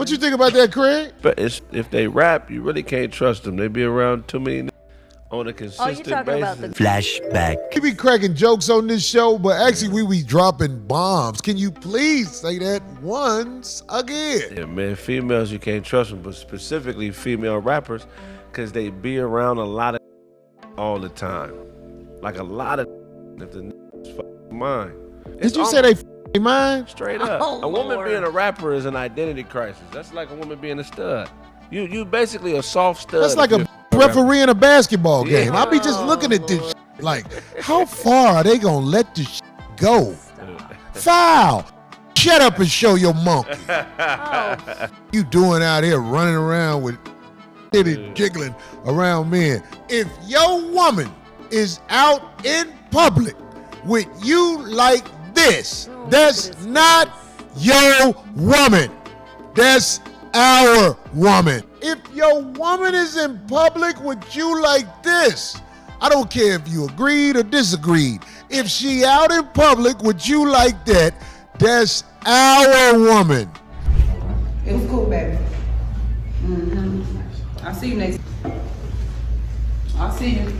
What you think about that, Kraig? But if they rap, you really can't trust them. They be around too many on a consistent basis. About the Flashback. We be cracking jokes on this show, but actually we be dropping bombs. Can you please say that once again? Yeah, man, females, you can't trust them, but specifically female rappers, because they be around a lot of all the time. Like a lot of if the is fucking mine. Did you say they mine? Straight up. Oh, a woman Lord. being a rapper is an identity crisis. That's like a woman being a stud. You basically a soft stud. That's like a referee in a basketball game. I be just looking at this like, how far are they gonna let this go? Foul! Shut up and show your monkey. Oh. You doing out here running around with titty jiggling around men. If your woman is out in public with you like this, that's not your woman. That's our woman. If your woman is in public with you like this, I don't care if you agreed or disagreed. If she out in public with you like that, that's our woman. It was cool, baby. I'll see you next. I'll see you.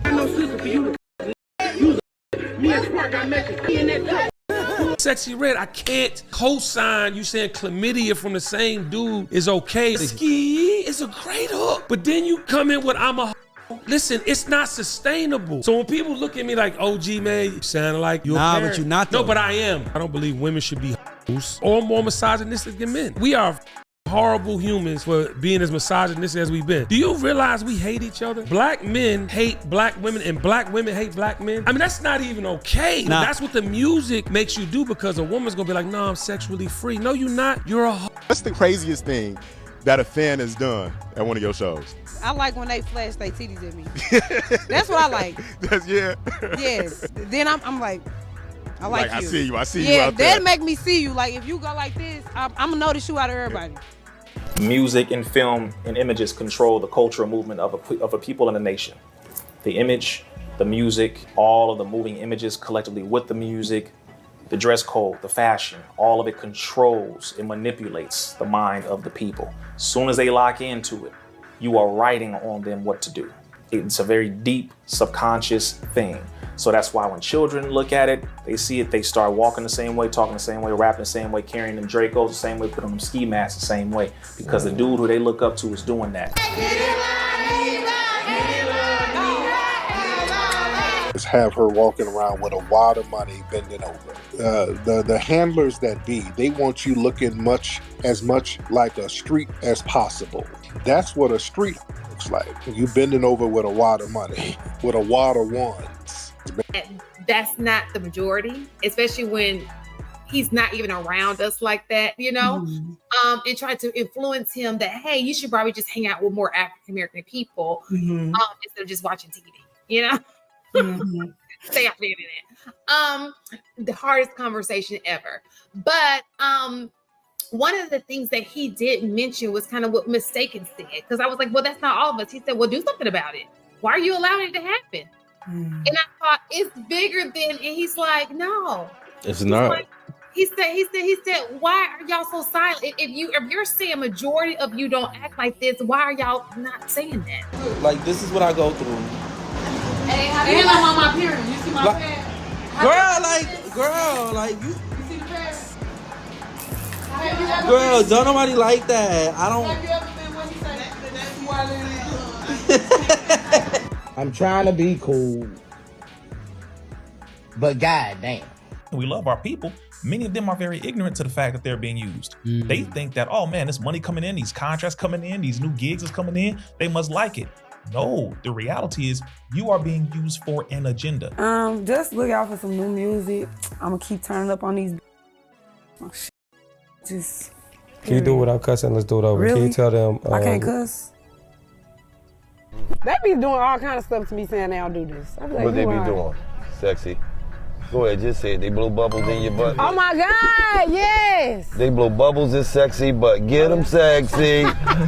I know sister for you. Me and Spark got message in that. Sexy Red, I can't co-sign you saying chlamydia from the same dude is okay. Ski is a great hook, but then you come in with I'm a listen, it's not sustainable. So when people look at me like, OG man, you sound like you're Nah, a parent. but you not though. No, but I am. I don't believe women should be hoes or more misogynistic than men. We are horrible humans for being as misogynistic as we've been. Do you realize we hate each other? Black men hate black women and black women hate black men. I mean, that's not even okay. Nah. That's what the music makes you do, because a woman's gonna be like, no, I'm sexually free. No, you're not. You're a hoe. What's the craziest thing that a fan has done at one of your shows? I like when they flash their titties at me. That's what I like. Yeah. Yes. Then I'm like, I like you. I see you out there. Yeah, that'll make me see you. Like if you go like this, I'm gonna notice you out of everybody. Music and film and images control the cultural movement of a people and a nation. The image, the music, all of the moving images collectively with the music, the dress code, the fashion, all of it controls and manipulates the mind of the people. As soon as they lock into it, you are writing on them what to do. It's a very deep subconscious thing. So that's why when children look at it, they see it, they start walking the same way, talking the same way, rapping the same way, carrying them Dracos the same way, putting them ski masks the same way, because the dude who they look up to is doing that. Just have her walking around with a wad of money bending over. The handlers that be, they want you looking as much like a street as possible. That's what a street looks like. You bending over with a wad of money, with a wad of ones. That's not the majority, especially when he's not even around us like that, you know, and try to influence him that, hey, you should probably just hang out with more African-American people instead of just watching TV, you know? Stay off the internet. The hardest conversation ever. But one of the things that he did mention was kind of what Mistaken said, because I was like, well, that's not all of us. He said, well, do something about it. Why are you allowing it to happen? And I thought it's bigger than, and he's like, no, It's not. Like, he said, why are y'all so silent? If you're saying majority of you don't act like this, why are y'all not saying that? Like, this is what I go through. Hey, I'm on my period. You see my pad? Girl, like you see the pad? girl, don't nobody like that. I don't. Have you ever been when he said that's why I'm trying to be cool, but goddamn. We love our people. Many of them are very ignorant to the fact that they're being used. They think that, oh man, this money coming in, these contracts coming in, these new gigs is coming in, they must like it. No, the reality is you are being used for an agenda. Just look out for some new music. I'm gonna keep turning up on these. Oh, shit. Just. Can you do it without cussing? Let's do it over. Really? Can you tell them? I can't cuss. They be doing all kind of stuff to me saying they don't do this. I be like, what they be doing? Sexy. Go ahead, just say it. They blow bubbles in your butt. Oh my God, yes. They blow bubbles in sexy, but get them sexy.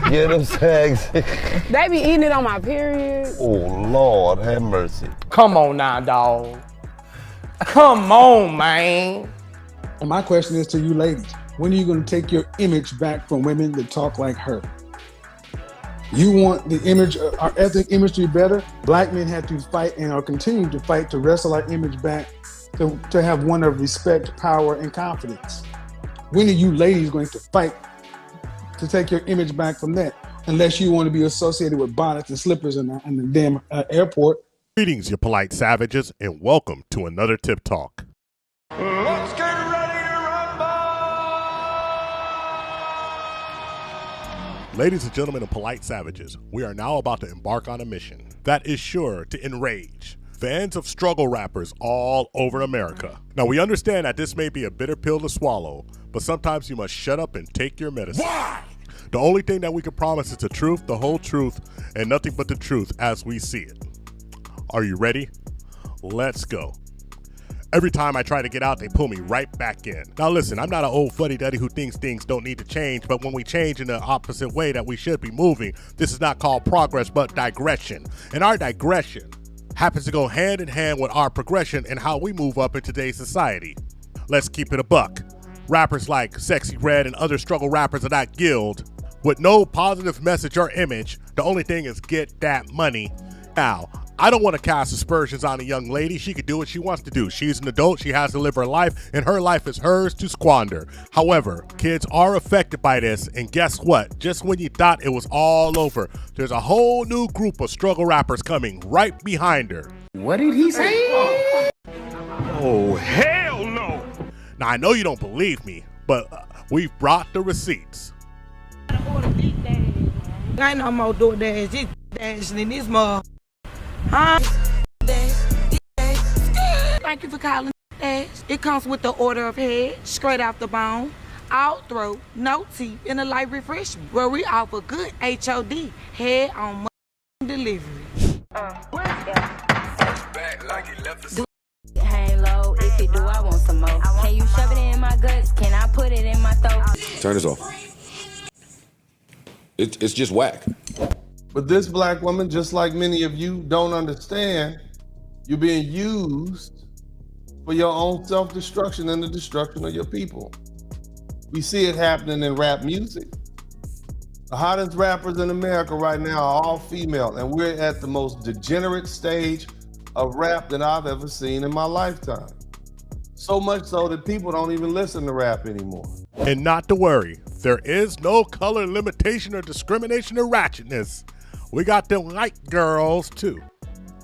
Get them sexy. They be eating it on my period. Oh, Lord, have mercy. Come on now, dog. Come on, man. My question is to you ladies. When are you going to take your image back from women that talk like her? You want the image, our ethnic image to be better? Black men have to fight and are continuing to fight to wrestle our image back to have one of respect, power, and confidence. When are you ladies going to fight to take your image back from that? Unless you want to be associated with bonnets and slippers in the damn airport. Greetings, you polite savages, and welcome to another Tip Talk. Let's get ready to rumble! Ladies and gentlemen and polite savages, we are now about to embark on a mission that is sure to enrage fans of struggle rappers all over America. Now, we understand that this may be a bitter pill to swallow, but sometimes you must shut up and take your medicine. Why? The only thing that we can promise is the truth, the whole truth, and nothing but the truth as we see it. Are you ready? Let's go. Every time I try to get out, they pull me right back in. Now listen, I'm not an old fuddy-duddy who thinks things don't need to change, but when we change in the opposite way that we should be moving, this is not called progress, but digression. And our digression happens to go hand in hand with our progression and how we move up in today's society. Let's keep it a buck. Rappers like Sexyy Red and other struggle rappers of that guild, with no positive message or image, the only thing is get that money. Now, I don't want to cast aspersions on a young lady. She can do what she wants to do. She's an adult. She has to live her life, and her life is hers to squander. However, kids are affected by this, and guess what? Just when you thought it was all over, there's a whole new group of struggle rappers coming right behind her. What did he say? Oh, hell no! Now, I know you don't believe me, but we've brought the receipts. I ain't no more DoorDash. This dashing in this mug. Huh? Thank you for calling Dash. It comes with the order of head, straight off the bone, out throat, no teeth, and a light refreshment, where we offer good HOD, head on delivery. Hang low, if it do, I want some more. Can you shove it in my guts? Can I put it in my throat? Turn this off. It's just whack. But this black woman, just like many of you, don't understand you're being used for your own self-destruction and the destruction of your people. We see it happening in rap music. The hottest rappers in America right now are all female, and we're at the most degenerate stage of rap that I've ever seen in my lifetime. So much so that people don't even listen to rap anymore. And not to worry, there is no color limitation or discrimination or ratchetness. We got them white girls too.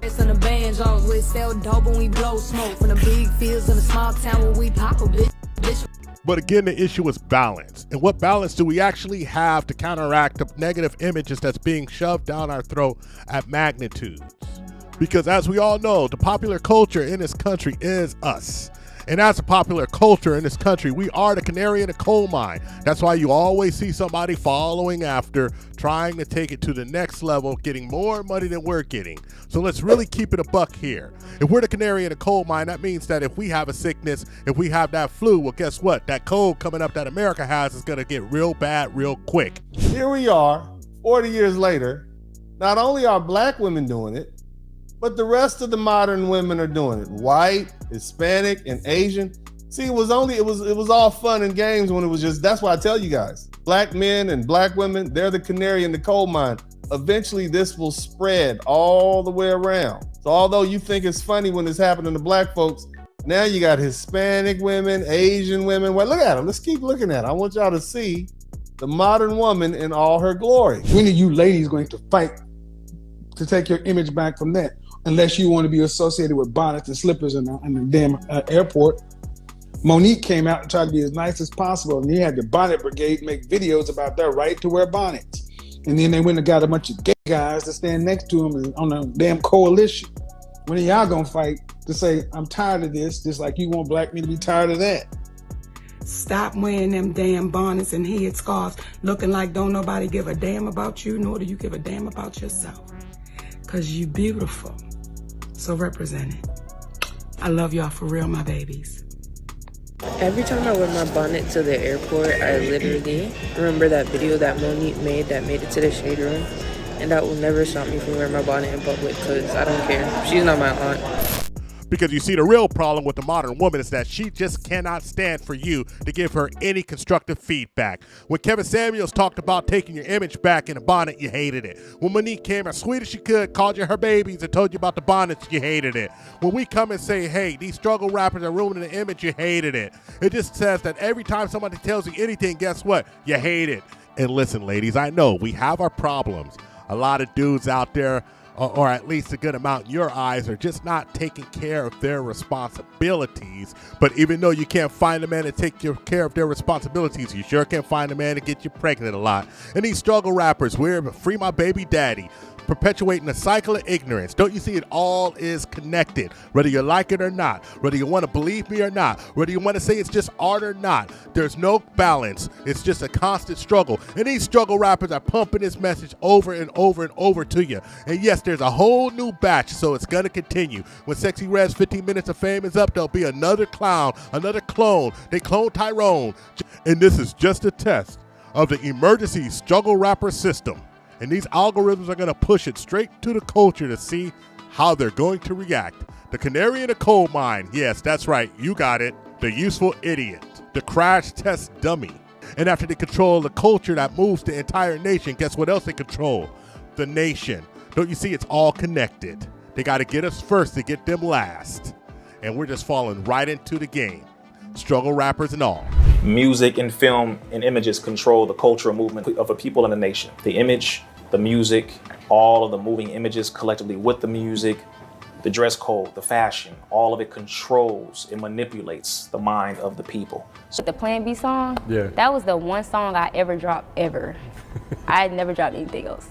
In the bands, always sell dope when we blow smoke from the big fields in the small town where we pop a bitch. But again, the issue is balance. And what balance do we actually have to counteract the negative images that's being shoved down our throat at magnitudes? Because as we all know, the popular culture in this country is us. And as a popular culture in this country, we are the canary in the coal mine. That's why you always see somebody following after, trying to take it to the next level, getting more money than we're getting. So let's really keep it a buck here. If we're the canary in the coal mine, that means that if we have a sickness, if we have that flu, well, guess what? That cold coming up that America has is going to get real bad real quick. Here we are, 40 years later. Not only are black women doing it, but the rest of the modern women are doing it. White, Hispanic, and Asian. See, it was all fun and games when it was just, that's why I tell you guys, black men and black women, they're the canary in the coal mine. Eventually this will spread all the way around. So although you think it's funny when it's happening to black folks, now you got Hispanic women, Asian women. Well, look at them. Let's keep looking at them. I want y'all to see the modern woman in all her glory. When are you ladies going to fight to take your image back from that? Unless you want to be associated with bonnets and slippers in the damn airport. Monique came out and tried to be as nice as possible, and he had the bonnet brigade make videos about their right to wear bonnets. And then they went and got a bunch of gay guys to stand next to him on a damn coalition. When are y'all gonna fight to say, I'm tired of this, just like you want black men to be tired of that? Stop wearing them damn bonnets and head scarves, looking like don't nobody give a damn about you, nor do you give a damn about yourself. Cause you beautiful. So represent it. I love y'all for real, my babies. Every time I wear my bonnet to the airport, I literally remember that video that Monique made that made it to the shade room. And that will never stop me from wearing my bonnet in public because I don't care. She's not my aunt. Because you see, the real problem with the modern woman is that she just cannot stand for you to give her any constructive feedback. When Kevin Samuels talked about taking your image back in a bonnet, you hated it. When Monique came as sweet as she could, called you her babies, and told you about the bonnets, you hated it. When we come and say, hey, these struggle rappers are ruining the image, you hated it. It just says that every time somebody tells you anything, guess what? You hate it. And listen, ladies, I know we have our problems. A lot of dudes out there, or at least a good amount in your eyes, are just not taking care of their responsibilities. But even though you can't find a man to take care of their responsibilities, you sure can find a man to get you pregnant a lot. And these struggle rappers, we're free my baby daddy, perpetuating a cycle of ignorance. Don't you see it all is connected? Whether you like it or not, whether you want to believe me or not, whether you want to say it's just art or not, there's no balance. It's just a constant struggle. And these struggle rappers are pumping this message over and over and over to you. And yes, there's a whole new batch, so it's going to continue. When Sexy Red's 15 Minutes of Fame is up, there'll be another clown, another clone. They clone Tyrone. And this is just a test of the emergency struggle rapper system. And these algorithms are going to push it straight to the culture to see how they're going to react. The canary in the coal mine. Yes, that's right. You got it. The useful idiot. The crash test dummy. And after they control the culture that moves the entire nation, guess what else they control? The nation. Don't you see it's all connected? They got to get us first to get them last. And we're just falling right into the game. Struggle rappers and all. Music and film and images control the cultural movement of a people and a nation. The image, the music, all of the moving images collectively with the music, the dress code, the fashion, all of it controls and manipulates the mind of the people. The Plan B song, that was the one song I ever dropped ever. I had never dropped anything else.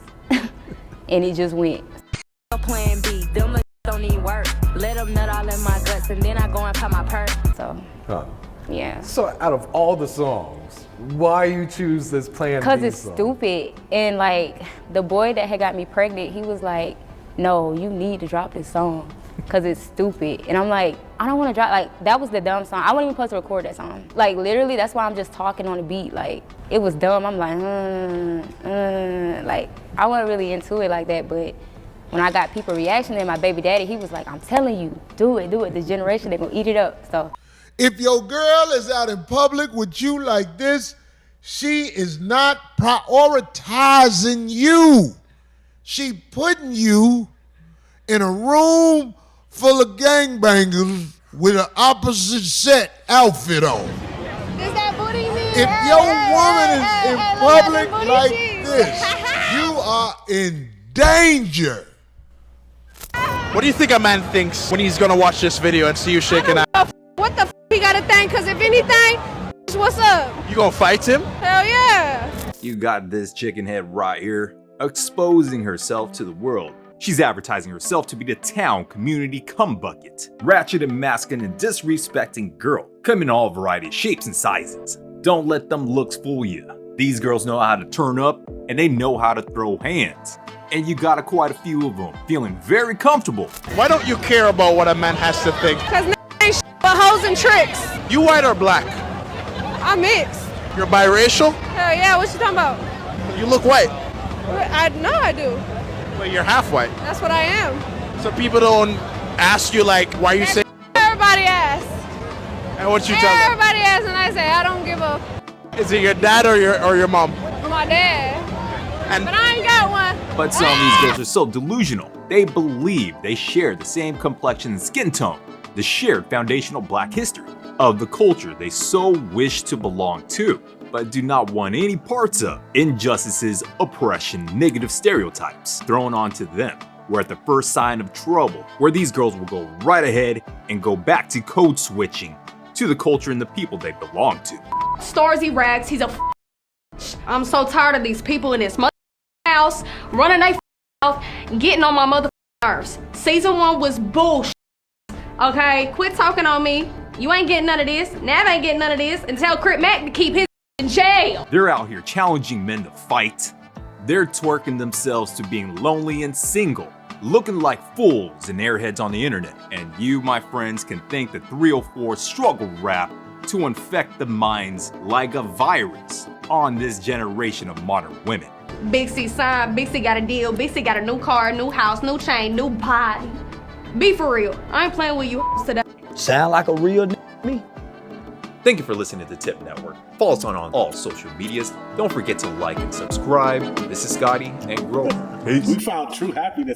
And it just went. Plan B, them don't even work. Let them nut all in my guts and then I go and pop my purse. So, yeah. So out of all the songs, why you choose this Plan B song? Because it's stupid. And like, the boy that had got me pregnant, he was like, no, you need to drop this song because it's stupid. And I'm like, I don't want to drop, like, that was the dumb song. I wasn't even supposed to record that song. Like, literally, that's why I'm just talking on the beat. Like, it was dumb. I'm like, like, I wasn't really into it like that, but when I got people reaction, and my baby daddy, he was like, I'm telling you, do it. Degeneration, they're gonna eat it up, so. If your girl is out in public with you like this, she is not prioritizing you. She putting you in a room full of gangbangers with an opposite set outfit on. Is that booty me? If your woman is in public like this, you are in danger. What do you think a man thinks when he's gonna watch this video and see you shaking ass? What the f he gotta think? Cause if anything, what's up? You gonna fight him? Hell yeah. You got this chicken head right here, exposing herself to the world. She's advertising herself to be the town community cum bucket. Ratchet and masculine and disrespecting girl. Come in all variety of shapes and sizes. Don't let them looks fool you. These girls know how to turn up and they know how to throw hands. And you got quite a few of them, feeling very comfortable. Why don't you care about what a man has to think? Cause ain't but hoes and tricks. You white or black? I'm mixed. You're biracial? Hell yeah, what you talking about? You look white. I know I do. But you're half white. That's what I am. So people don't ask you like, why you say? Everybody asks. And what you tell them? Everybody asks and I say, I don't give a. Is it your dad or your mom? My dad. But I ain't got one. But some of these girls are so delusional. They believe they share the same complexion and skin tone, the shared foundational black history of the culture they so wish to belong to, but do not want any parts of. Injustices, oppression, negative stereotypes thrown onto them. We're at the first sign of trouble, where these girls will go right ahead and go back to code switching to the culture and the people they belong to. Starsy Rags, he's a I'm so tired of these people in this house running their mouth, getting on my mother nerves. Season 1 was bullshit. Okay, quit talking on me. You ain't getting none of this. Nav ain't getting none of this. And tell Crit Mac to keep his in jail. They're out here challenging men to fight. They're twerking themselves to being lonely and single, looking like fools and airheads on the internet. And you, my friends, can thank the 304 struggle rap to infect the minds like a virus on this generation of modern women. Big C signed, Big C got a deal, Big C got a new car, new house, new chain, new body. Be for real. I ain't playing with you today. Sound like a real me? Thank you for listening to the Tip Network. Follow us on all social medias. Don't forget to like and subscribe. This is Scotty and Grover. We found true happiness.